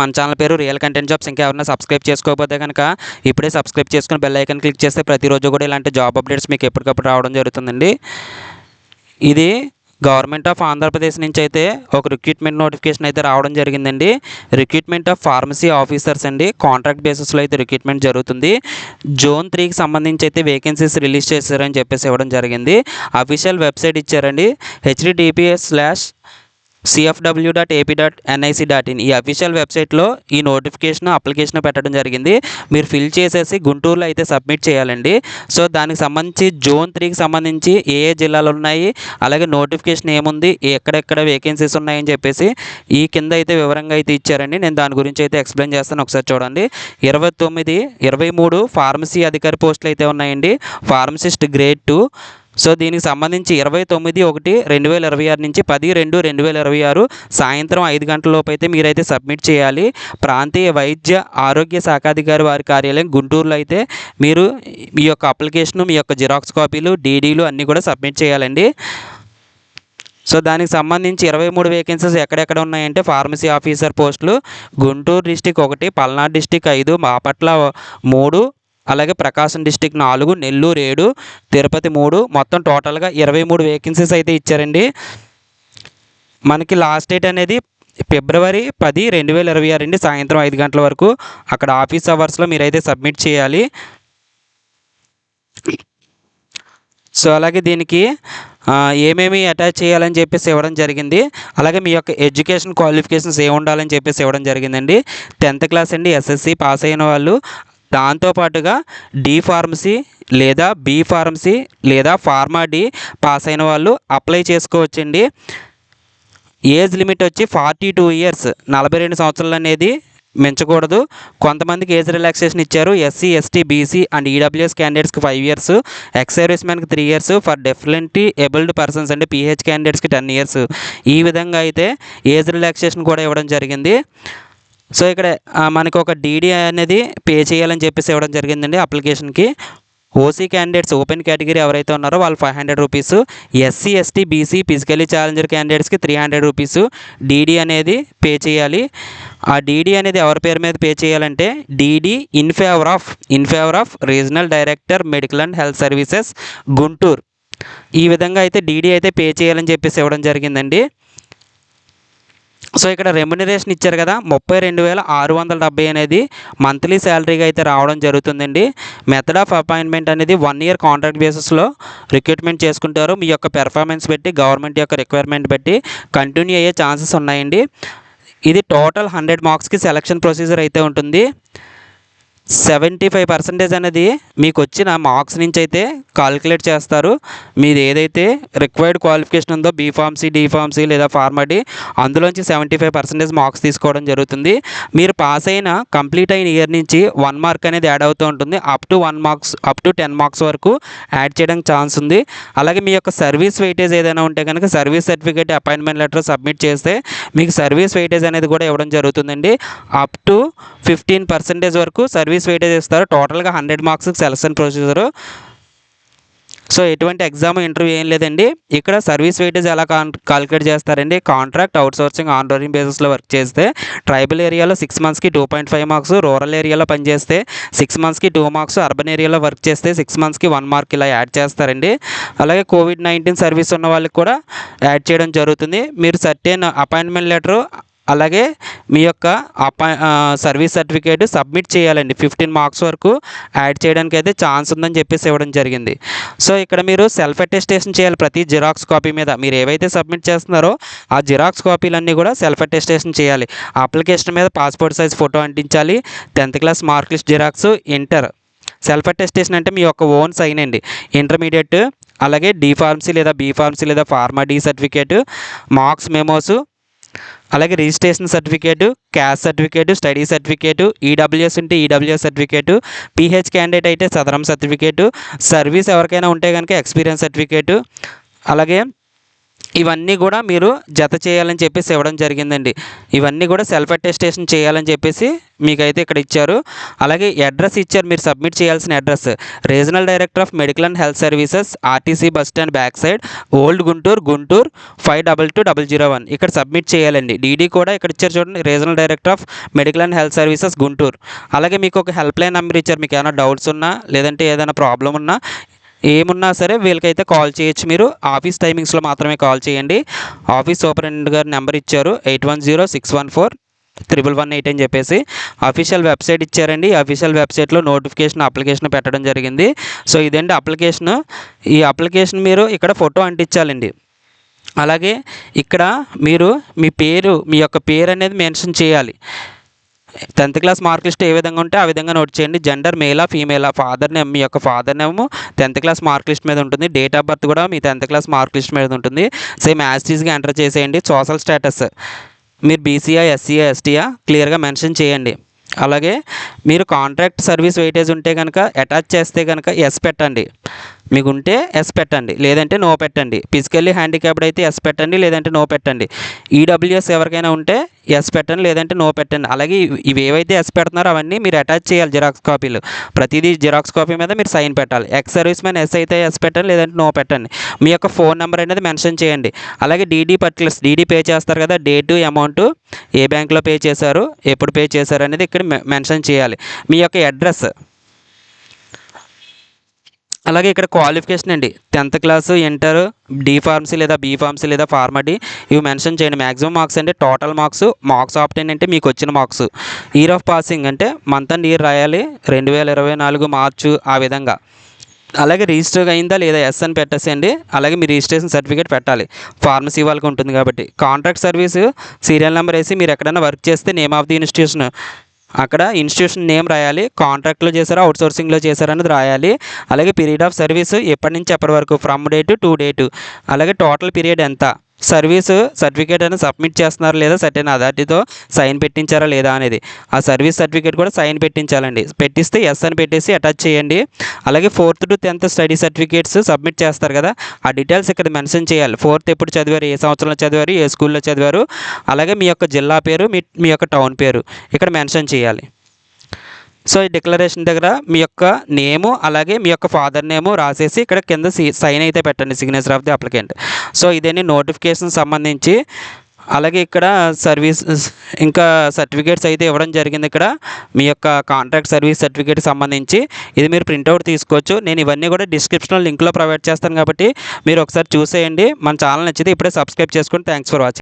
మన ఛానల్ పేరు real content jobs. ఇంకా ఎవరైనా సబ్స్క్రైబ్ చేసుకోకపోతే కనుక ఇప్పుడే సబ్స్క్రైబ్ చేసుకుని బెల్ ఐకాన్ క్లిక్ చేస్తే ప్రతిరోజు కూడా ఇలాంటి జాబ్ అప్డేట్స్ మీకు ఎప్పటికప్పుడు రావడం జరుగుతుందండి. ఇది గవర్నమెంట్ ఆఫ్ ఆంధ్రప్రదేశ్ నుంచి అయితే ఒక రిక్రూట్మెంట్ నోటిఫికేషన్ అయితే రావడం జరిగిందండి. రిక్రూట్మెంట్ ఆఫ్ ఫార్మసీ ఆఫీసర్స్ అండి. కాంట్రాక్ట్ బేసిస్లో అయితే రిక్రూట్మెంట్ జరుగుతుంది. జోన్ 3కి సంబంధించి అయితే వేకెన్సీస్ రిలీజ్ చేశారని చెప్పేసి ఇవ్వడం జరిగింది. అఫీషియల్ వెబ్సైట్ ఇచ్చారండి, https:/cfw.ap.nic.in. ఈ అఫీషియల్ వెబ్సైట్లో ఈ నోటిఫికేషన్ అప్లికేషన్ పెట్టడం జరిగింది. మీరు ఫిల్ చేసేసి గుంటూరులో అయితే సబ్మిట్ చేయాలండి. సో దానికి సంబంధించి జోన్ 3కి సంబంధించి ఏ ఏ జిల్లాలు ఉన్నాయి, అలాగే నోటిఫికేషన్ ఏముంది, ఎక్కడెక్కడ వేకెన్సీస్ ఉన్నాయని చెప్పేసి ఈ కింద అయితే వివరంగా అయితే ఇచ్చారండి. నేను దాని గురించి అయితే ఎక్స్ప్లెయిన్ చేస్తాను, ఒకసారి చూడండి. 23 ఫార్మసీ అధికారి పోస్టులు అయితే ఉన్నాయండి. Pharmacist grade 2. సో దీనికి సంబంధించి 29/1/2026 నుంచి 10/2/2026 సాయంత్రం 5 గంటల లోపు అయితే మీరైతే సబ్మిట్ చేయాలి. ప్రాంతీయ వైద్య ఆరోగ్య శాఖాధికారి వారి కార్యాలయం గుంటూరులో అయితే మీరు మీ యొక్క అప్లికేషను, మీ యొక్క జిరాక్స్ కాపీలు, డీడీలు అన్నీ కూడా సబ్మిట్ చేయాలండి. సో దానికి సంబంధించి 23 వేకెన్సీస్ ఎక్కడెక్కడ ఉన్నాయంటే ఫార్మసీ ఆఫీసర్ పోస్టులు గుంటూరు డిస్టిక్ 1, పల్నాడు డిస్టిక్ 5, బాపట్ల 3, అలాగే ప్రకాశం డిస్టిక్ 4, నెల్లూరు 7, తిరుపతి 3, మొత్తం టోటల్గా 23 వేకెన్సీస్ అయితే ఇచ్చారండి. మనకి లాస్ట్ డేట్ అనేది ఫిబ్రవరి 10, 2026 అండి, సాయంత్రం 5 గంటల వరకు అక్కడ ఆఫీస్ అవర్స్లో మీరైతే సబ్మిట్ చేయాలి. సో అలాగే దీనికి ఏమేమి అటాచ్ చేయాలని చెప్పేసి ఇవ్వడం జరిగింది. అలాగే మీ యొక్క ఎడ్యుకేషన్ క్వాలిఫికేషన్స్ ఏమి ఉండాలని చెప్పేసి ఇవ్వడం జరిగిందండి. 10th క్లాస్ అండి, ఎస్ఎస్సి పాస్ అయిన వాళ్ళు. దాంతోపాటుగా డి ఫార్మసీ లేదా బి ఫార్మసీ లేదా ఫార్మా డి పాస్ అయిన వాళ్ళు అప్లై చేసుకోవచ్చండి. ఏజ్ లిమిట్ వచ్చి 42 ఇయర్స్, 42 సంవత్సరాలు అనేది మించకూడదు. కొంతమందికి ఏజ్ రిలాక్సేషన్ ఇచ్చారు. SC, ST, BC and EWS క్యాండిడేట్స్కి 5 ఇయర్స్, ఎక్స్ సర్వీస్ మ్యాన్కి 3 years, for definitely abled persons అంటే పీహెచ్ క్యాండిడేట్స్కి 10 ఇయర్స్. ఈ విధంగా అయితే ఏజ్ రిలాక్సేషన్ కూడా ఇవ్వడం జరిగింది. సో ఇక్కడ మనకు ఒక డీడీ అనేది పే చేయాలని చెప్పేసి ఇవ్వడం జరిగిందండి అప్లికేషన్కి. ఓసీ క్యాండిడేట్స్ ఓపెన్ కేటగిరీ ఎవరైతే ఉన్నారో వాళ్ళు 500 rupees, SC, ST, BC physically challenger క్యాండిడేట్స్కి 300 రూపీస్ డీడీ అనేది పే చేయాలి. ఆ డీడీ అనేది ఎవరి పేరు మీద పే చేయాలంటే DD in favour of regional director medical and health services Guntur. ఈ విధంగా అయితే డీడీ అయితే పే చేయాలని చెప్పేసి ఇవ్వడం జరిగిందండి. సో ఇక్కడ రెమ్యునరేషన్ ఇచ్చారు కదా, 32,670 అనేది మంత్లీ శాలరీగా అయితే రావడం జరుగుతుందండి. మెథడ్ ఆఫ్ అపాయింట్మెంట్ అనేది 1 ఇయర్ కాంట్రాక్ట్ బేసిస్లో రిక్రూట్మెంట్ చేసుకుంటారు. మీ యొక్క పెర్ఫార్మెన్స్ బట్టి, గవర్నమెంట్ యొక్క రిక్వైర్మెంట్ బట్టి కంటిన్యూ అయ్యే ఛాన్సెస్ ఉన్నాయండి. ఇది టోటల్ 100 మార్క్స్కి సెలక్షన్ ప్రొసీజర్ అయితే ఉంటుంది. 75% అనేది మీకు వచ్చిన మార్క్స్ నుంచి అయితే కాలిక్యులేట్ చేస్తారు. మీది ఏదైతే రిక్వైర్డ్ క్వాలిఫికేషన్ ఉందో బీఫార్మసీ, డిఫార్మసీ లేదా ఫార్మడీ, అందులోంచి 75% మార్క్స్ తీసుకోవడం జరుగుతుంది. మీరు పాస్ అయిన కంప్లీట్ అయిన ఇయర్ నుంచి 1 మార్క్ అనేది యాడ్ అవుతూ ఉంటుంది. అప్ టు 10 మార్క్స్ వరకు యాడ్ చేయడానికి ఛాన్స్ ఉంది. అలాగే మీ యొక్క సర్వీస్ వెయిటేజ్ ఏదైనా ఉంటే కనుక service certificate, appointment letter submit చేస్తే మీకు సర్వీస్ వెయిటేజ్ అనేది కూడా ఇవ్వడం జరుగుతుందండి. అప్ టు 15% వరకు సర్వీస్ వెయిటేజ్ ఇస్తారు. టోటల్గా 100 మార్క్స్ సెలక్షన్ ప్రొసీజరు. సో ఎటువంటి ఎగ్జామ్, ఇంటర్వ్యూ ఏం లేదండి. ఇక్కడ సర్వీస్ వెయిటేజ్ ఎలా కాలిక్యులేట్ చేస్తారండి, కాంట్రాక్ట్, అవుట్సోర్సింగ్, ఆన్ రోలింగ్ బేసిస్లో వర్క్ చేస్తే ట్రైబల్ ఏరియాలో 6 మంత్స్కి 2.5 మార్క్స్, రూరల్ ఏరియాలో పనిచేస్తే 6 మంత్స్కి 2 మార్క్స్, అర్బన్ ఏరియాలో వర్క్ చేస్తే 6 మంత్స్కి 1 మార్క్ ఇలా యాడ్ చేస్తారండి. అలాగే కోవిడ్-19 సర్వీస్ ఉన్న వాళ్ళకి కూడా యాడ్ చేయడం జరుగుతుంది. మీరు సర్టెన్ అపాయింట్మెంట్ లెటరు అలాగే మీ యొక్క సర్వీస్ సర్టిఫికేట్ సబ్మిట్ చేయాలండి. 15 మార్క్స్ వరకు యాడ్ చేయడానికి అయితే ఛాన్స్ ఉందని చెప్పేసి ఇవ్వడం జరిగింది. సో ఇక్కడ మీరు సెల్ఫ్ అటెస్టేషన్ చేయాలి ప్రతి జిరాక్స్ కాపీ మీద. మీరు ఏవైతే సబ్మిట్ చేస్తున్నారో ఆ జిరాక్స్ కాపీలన్నీ కూడా సెల్ఫ్ అటెస్టేషన్ చేయాలి. అప్లికేషన్ మీద పాస్పోర్ట్ సైజ్ ఫోటో అంటించాలి. 10th class mark list xerox, inter. Self attestation అంటే మీ యొక్క ఓన్ సైన్ అండి. ఇంటర్మీడియట్, అలాగే డి ఫార్మసీ లేదా బీ ఫార్మసీ లేదా pharm D certificate, marks memos, అలాగే registration certificate, caste certificate, study certificate, EWS ఉంటే ఈడబ్ల్యూఎస్ సర్టిఫికేటు, పీహెచ్ క్యాండిడేట్ అయితే సదరం సర్టిఫికేటు, సర్వీస్ ఎవరికైనా ఉంటే కనుక ఎక్స్పీరియన్స్ సర్టిఫికేటు, అలాగే ఇవన్నీ కూడా మీరు జత చేయాలని చెప్పేసి ఇవ్వడం జరిగిందండి. ఇవన్నీ కూడా సెల్ఫ్ అటెస్టేషన్ చేయాలని చెప్పేసి మీకైతే ఇక్కడ ఇచ్చారు. అలాగే అడ్రస్ ఇచ్చారు, మీరు సబ్మిట్ చేయాల్సిన address regional director of medical and health services, RTC bus stand back side, old Guntur 522001 ఇక్కడ సబ్మిట్ చేయాలండి. డీడీ కూడా ఇక్కడ ఇచ్చారు చూడండి, regional director of medical and health services Guntur. అలాగే మీకు ఒక హెల్ప్ లైన్ నెంబర్ ఇచ్చారు, మీకు ఏమైనా డౌట్స్ ఉన్నా లేదంటే ఏదైనా ప్రాబ్లం ఉన్నా ఏమున్నా సరే వీళ్ళకైతే కాల్ చేయొచ్చు. మీరు ఆఫీస్ టైమింగ్స్లో మాత్రమే కాల్ చేయండి. ఆఫీస్ సూపరింటెండెంట్ గారు నెంబర్ ఇచ్చారు 8106141118 అని చెప్పేసి. అఫీషియల్ వెబ్సైట్ ఇచ్చారండి. అఫీషియల్ వెబ్సైట్లో నోటిఫికేషన్ అప్లికేషన్ పెట్టడం జరిగింది. సో ఇదండి అప్లికేషన్. ఈ అప్లికేషన్ మీరు ఇక్కడ ఫోటో అంటించాలండి. అలాగే ఇక్కడ మీరు మీ యొక్క పేరు అనేది మెన్షన్ చేయాలి. 10th క్లాస్ మార్క్ లిస్ట్ ఏ విధంగా ఉంటే ఆ విధంగా నోట్ చేయండి. జెండర్ మేలా ఫీమేలా, ఫాదర్ నేమ్ మీ యొక్క father name 10th class mark list మీద ఉంటుంది. డేట్ ఆఫ్ బర్త్ కూడా మీ 10th క్లాస్ మార్క్ లిస్ట్ మీద ఉంటుంది. సేమ్ యాజ్ టీజ్గా ఎంటర్ చేసేయండి. సోషల్ స్టేటస్ మీరు బీసీఆ, ఎస్సీఆ, ఎస్టీఆ క్లియర్గా మెన్షన్ చేయండి. అలాగే మీరు కాంట్రాక్ట్ సర్వీస్ వెయిటేజ్ ఉంటే కనుక అటాచ్ చేస్తే కనుక ఎస్ పెట్టండి. మీకు ఉంటే ఎస్ పెట్టండి, లేదంటే నో పెట్టండి. ఫిజికల్లీ హ్యాండిక్యాప్డ్ అయితే ఎస్ పెట్టండి, లేదంటే నో పెట్టండి. ఈడబ్ల్యూఎస్ ఎవరికైనా ఉంటే ఎస్ పెట్టండి, లేదంటే నో పెట్టండి. అలాగే ఇవి ఏవైతే ఎస్ పెడుతున్నారో అవన్నీ మీరు అటాచ్ చేయాలి జిరాక్స్ కాపీలు. ప్రతిదీ జిరాక్స్ కాపీ మీద మీరు సైన్ పెట్టాలి. ఎక్స్ సర్వీస్ మ్యాన్ ఎస్ అయితే ఎస్ పెట్టండి, లేదంటే నో పెట్టండి. మీ యొక్క ఫోన్ నెంబర్ అనేది మెన్షన్ చేయండి. అలాగే డీడీ పర్టికులర్స్, డీడీ పే చేస్తారు కదా, డేటు, అమౌంట్, ఏ బ్యాంక్లో పే చేశారు, ఎప్పుడు పే చేశారు అనేది ఇక్కడ మెన్షన్ చేయాలి. మీ యొక్క అడ్రస్, అలాగే ఇక్కడ క్వాలిఫికేషన్ అండి 10th class, inter, D pharmacy లేదా బీ ఫార్మసీ లేదా ఫార్మడీ ఇవి మెన్షన్ చేయండి. మ్యాక్సిమం మార్క్స్ అంటే టోటల్ మార్క్స్ ఆప్టెన్ అంటే మీకు వచ్చిన మార్క్స్. ఇయర్ ఆఫ్ పాసింగ్ అంటే మంత్ అండ్ ఇయర్ రాయాలి, 2024 మార్చు ఆ విధంగా. అలాగే రిజిస్టర్ అయిందా లేదా ఎస్ అని పెట్టేసేయండి. అలాగే మీ రిజిస్ట్రేషన్ సర్టిఫికేట్ పెట్టాలి, ఫార్మసీ వాళ్ళకి ఉంటుంది కాబట్టి. కాంట్రాక్ట్ సర్వీసు సీరియల్ నెంబర్ వేసి మీరు ఎక్కడైనా వర్క్ చేస్తే నేమ్ ఆఫ్ ది ఇన్స్టిట్యూషన్, అక్కడ ఇన్స్టిట్యూషన్ నేమ్ రాయాలి. కాంట్రాక్ట్లో చేశారా అవుట్సోర్సింగ్లో చేశారా అనేది రాయాలి. అలాగే పీరియడ్ ఆఫ్ సర్వీస్ ఎప్పటి నుంచి ఎప్పటి వరకు, ఫ్రమ్ డేటు టు డేటు. అలాగే టోటల్ పీరియడ్ ఎంత, సర్వీసు సర్టిఫికేట్ అనేది సబ్మిట్ చేస్తున్నారా లేదా, సర్టెన్ అథారిటీతో సైన్ పెట్టించారా లేదా అనేది. ఆ సర్వీస్ సర్టిఫికేట్ కూడా సైన్ పెట్టించాలండి. పెట్టిస్తే ఎస్ అని పెట్టేసి అటాచ్ చేయండి. అలాగే 4th to 10th study certificates submit చేస్తారు కదా, ఆ డీటెయిల్స్ ఇక్కడ మెన్షన్ చేయాలి. 4th ఎప్పుడు చదివారు, ఏ సంవత్సరంలో చదివారు, ఏ స్కూల్లో చదివారు, అలాగే మీ యొక్క జిల్లా పేరు, మీ యొక్క టౌన్ పేరు ఇక్కడ మెన్షన్ చేయాలి. సో ఈ డిక్లరేషన్ దగ్గర మీ యొక్క నేము అలాగే మీ యొక్క ఫాదర్ నేము రాసేసి ఇక్కడ కింద సైన్ అయితే పెట్టండి, signature of the applicant. So ఇదేని నోటిఫికేషన్ సంబంధించి. అలాగే ఇక్కడ సర్వీస్ ఇంకా సర్టిఫికేట్స్ అయితే ఇవ్వడం జరిగింది. ఇక్కడ మీ యొక్క కాంట్రాక్ట్ సర్వీస్ సర్టిఫికేట్ సంబంధించి ఇది మీరు ప్రింట్అవుట్ తీసుకోవచ్చు. నేను ఇవన్నీ కూడా డిస్క్రిప్షన్లో లింక్లో ప్రొవైడ్ చేస్తాను కాబట్టి మీరు ఒకసారి చూసేయండి. మన ఛానల్ నచ్చితే ఇప్పుడే సబ్స్క్రైబ్ చేసుకోండి. Thanks for watching.